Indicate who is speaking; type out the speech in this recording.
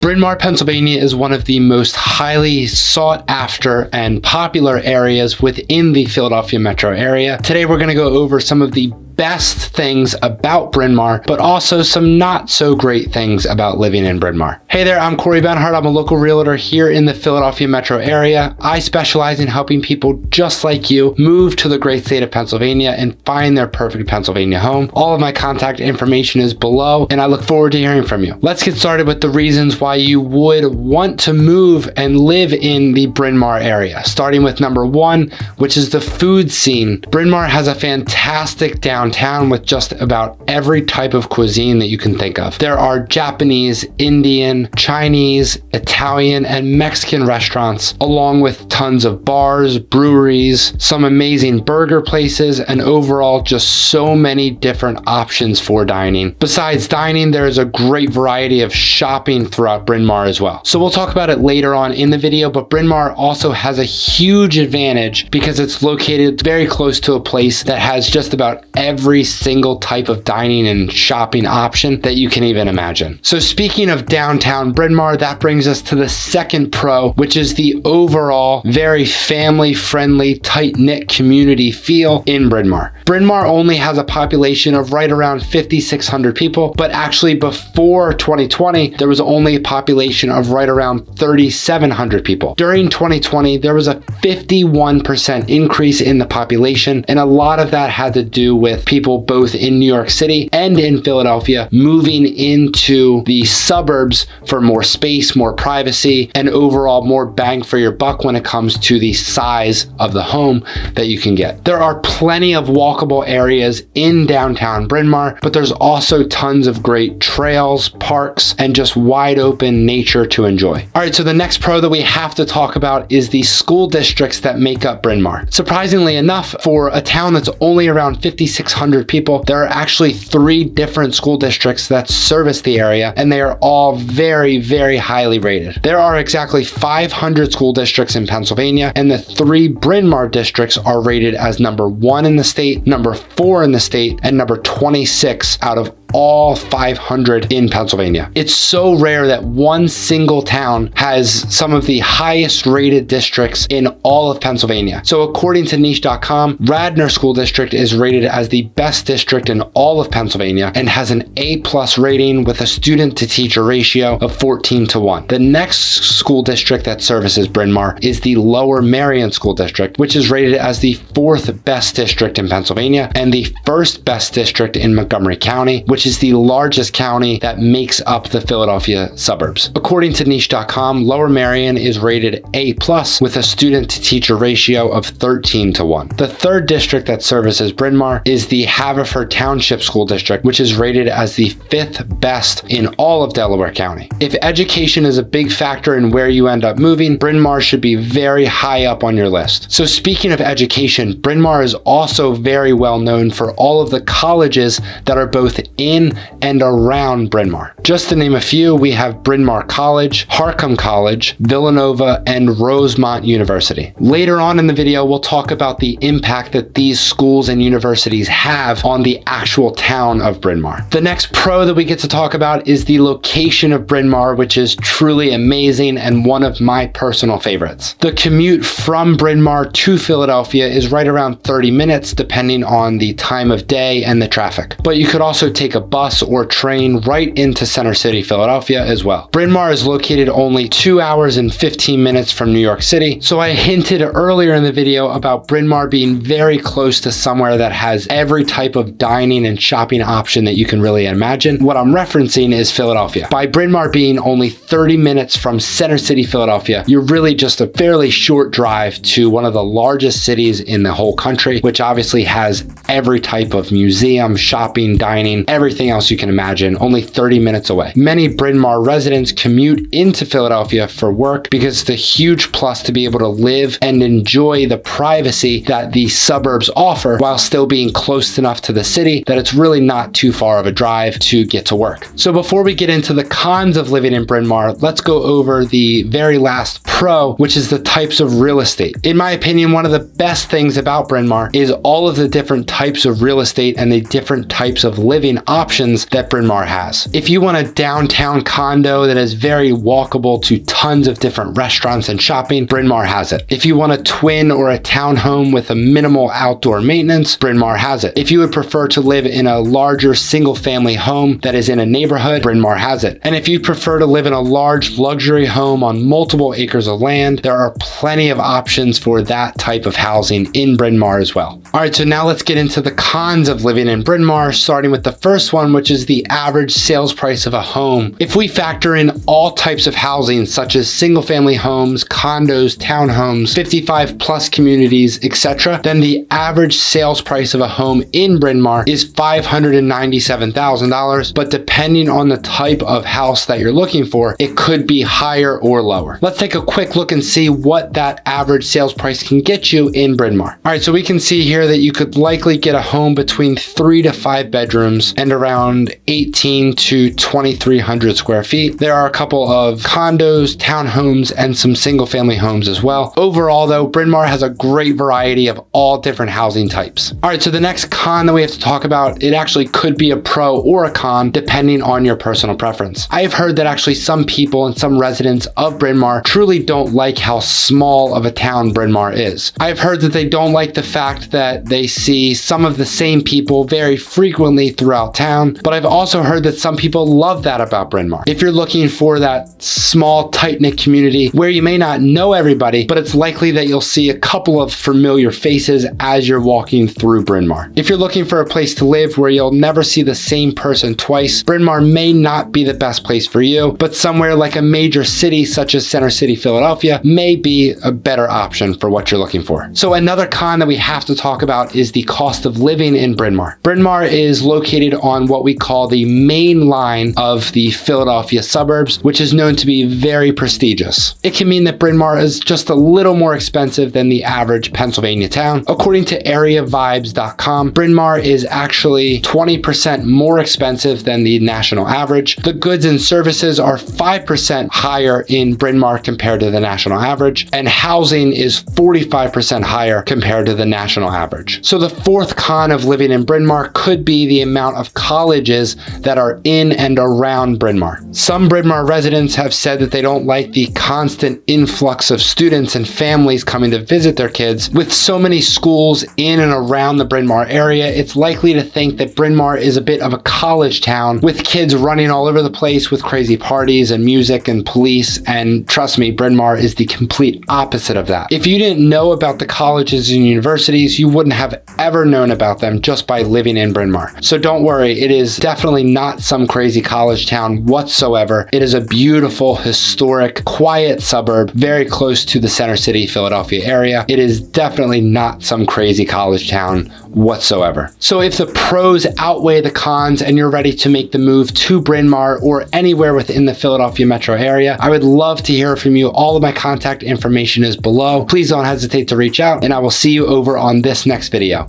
Speaker 1: Bryn Mawr, Pennsylvania is one of the most highly sought after and popular areas within the Philadelphia metro area. Today we're going to go over some of the best things about Bryn Mawr, but also some not so great things about living in Bryn Mawr. Hey there, I'm Corey Benhart. I'm a local realtor here in the Philadelphia metro area. I specialize in helping people just like you move to the great state of Pennsylvania and find their perfect Pennsylvania home. All of my contact information is below, and I look forward to hearing from you. Let's get started with the reasons why you would want to move and live in the Bryn Mawr area. Starting with number one, which is the food scene. Bryn Mawr has a fantastic downtown with just about every type of cuisine that you can think of. There are Japanese, Indian, Chinese, Italian, and Mexican restaurants, along with tons of bars, breweries, some amazing burger places, and overall just so many different options for dining. Besides dining, there is a great variety of shopping throughout Bryn Mawr as well. So we'll talk about it later on in the video, but Bryn Mawr also has a huge advantage because it's located very close to a place that has just about every single type of dining and shopping option that you can even imagine. So speaking of downtown Bryn Mawr, that brings us to the second pro, which is the overall very family-friendly, tight-knit community feel in Bryn Mawr. Bryn Mawr only has a population of right around 5,600 people, but actually before 2020, there was only a population of right around 3,700 people. During 2020, there was a 51% increase in the population, and a lot of that had to do with people both in New York City and in Philadelphia moving into the suburbs for more space, more privacy, and overall more bang for your buck when it comes to the size of the home that you can get. There are plenty of walkable areas in downtown Bryn Mawr, but there's also tons of great trails, parks, and just wide open nature to enjoy. All right, so the next pro that we have to talk about is the school districts that make up Bryn Mawr. Surprisingly enough, for a town that's only around 5,600 people, there are actually 3 different school districts that service the area, and they are all very, very highly rated. There are exactly 500 school districts in Pennsylvania, and the 3 Bryn Mawr districts are rated as number 1 in the state, number 4 in the state, and number 26 out of all 500 in Pennsylvania. It's so rare that one single town has some of the highest rated districts in all of Pennsylvania. So according to niche.com, Radnor School District is rated as the best district in all of Pennsylvania and has an A+ rating with a student to teacher ratio of 14:1. The next school district that services Bryn Mawr is the Lower Merion School District, which is rated as the 4th best district in Pennsylvania and the 1st best district in Montgomery County, which is the largest county that makes up the Philadelphia suburbs. According to niche.com, Lower Merion is rated A+ with a student to teacher ratio of 13:1. The 3rd district that services Bryn Mawr is the Haverford Township School District, which is rated as the 5th best in all of Delaware County. If education is a big factor in where you end up moving, Bryn Mawr should be very high up on your list. So speaking of education, Bryn Mawr is also very well known for all of the colleges that are both in and around Bryn Mawr. Just to name a few, we have Bryn Mawr College, Harcum College, Villanova, and Rosemont University. Later on in the video, we'll talk about the impact that these schools and universities have on the actual town of Bryn Mawr. The next pro that we get to talk about is the location of Bryn Mawr, which is truly amazing and one of my personal favorites. The commute from Bryn Mawr to Philadelphia is right around 30 minutes, depending on the time of day and the traffic. But you could also take a bus or train right into Center City, Philadelphia as well. Bryn Mawr is located only 2 hours and 15 minutes from New York City, so I hinted earlier in the video about Bryn Mawr being very close to somewhere that has every type of dining and shopping option that you can really imagine. What I'm referencing is Philadelphia. By Bryn Mawr being only 30 minutes from Center City, Philadelphia, you're really just a fairly short drive to one of the largest cities in the whole country, which obviously has every type of museum, shopping, dining, everything else you can imagine, only 30 minutes away. Many Bryn Mawr residents commute into Philadelphia for work because it's a huge plus to be able to live and enjoy the privacy that the suburbs offer while still being close enough to the city that it's really not too far of a drive to get to work. So before we get into the cons of living in Bryn Mawr, let's go over the very last pro, which is the types of real estate. In my opinion, one of the best things about Bryn Mawr is all of the different types of real estate and the different types of living options that Bryn Mawr has. If you want want a downtown condo that is very walkable to tons of different restaurants and shopping, Bryn Mawr has it. If you want a twin or a townhome with a minimal outdoor maintenance, Bryn Mawr has it. If you would prefer to live in a larger single family home that is in a neighborhood, Bryn Mawr has it. And if you prefer to live in a large luxury home on multiple acres of land, there are plenty of options for that type of housing in Bryn Mawr as well. All right, so now let's get into the cons of living in Bryn Mawr, starting with the first one, which is the average sales price of a home. If we factor in all types of housing, such as single family homes, condos, townhomes, 55 plus communities, etc., then the average sales price of a home in Bryn Mawr is $597,000, but depending on the type of house that you're looking for, it could be higher or lower. Let's take a quick look and see what that average sales price can get you in Bryn Mawr. All right, so we can see here that you could likely get a home between 3 to 5 bedrooms and around 18 to 2,300 square feet. There are a couple of condos, townhomes, and some single family homes as well. Overall though, Bryn Mawr has a great variety of all different housing types. All right, so the next con that we have to talk about, it actually could be a pro or a con depending on your personal preference. I have heard that actually some people and some residents of Bryn Mawr truly don't like how small of a town Bryn Mawr is. I've heard that they don't like the fact that they see some of the same people very frequently throughout town, but I've also heard that some people love that about Bryn Mawr. If you're looking for that small, tight-knit community where you may not know everybody, but it's likely that you'll see a couple of familiar faces as you're walking through Bryn Mawr. If you're looking for a place to live where you'll never see the same person twice, Bryn Mawr may not be the best place for you, but somewhere like a major city such as Center City, Philadelphia may be a better option for what you're looking for. So another con that we have to talk about is the cost of living in Bryn Mawr. Bryn Mawr is located on what we call the main line of the Philadelphia suburbs, which is known to be very prestigious. It can mean that Bryn Mawr is just a little more expensive than the average Pennsylvania town. According to areavibes.com, Bryn Mawr is actually 20% more expensive than the national average. The goods and services are 5% higher in Bryn Mawr compared to the national average, and housing is 45% higher compared to the national average. So the fourth con of living in Bryn Mawr could be the amount of colleges that are in and around Bryn Mawr. Some Bryn Mawr residents have said that they don't like the constant influx of students and families coming to visit their kids. With so many schools in and around the Bryn Mawr area, it's likely to think that Bryn Mawr is a bit of a college town with kids running all over the place with crazy parties and music and police, and trust me, Bryn Mawr is the complete opposite of that. If you didn't know about the colleges and universities, you wouldn't have ever known about them just by living in Bryn Mawr. So don't worry, it is definitely not some crazy college town whatsoever. It is a beautiful, historic, quiet suburb very close to the Center City, Philadelphia area. It is definitely not some crazy college town whatsoever. So if the pros outweigh the cons and you're ready to make the move to Bryn Mawr or anywhere within the Philadelphia metro area, I would love to hear from you. All of my contact information is below. Please don't hesitate to reach out, and I will see you over on this next video.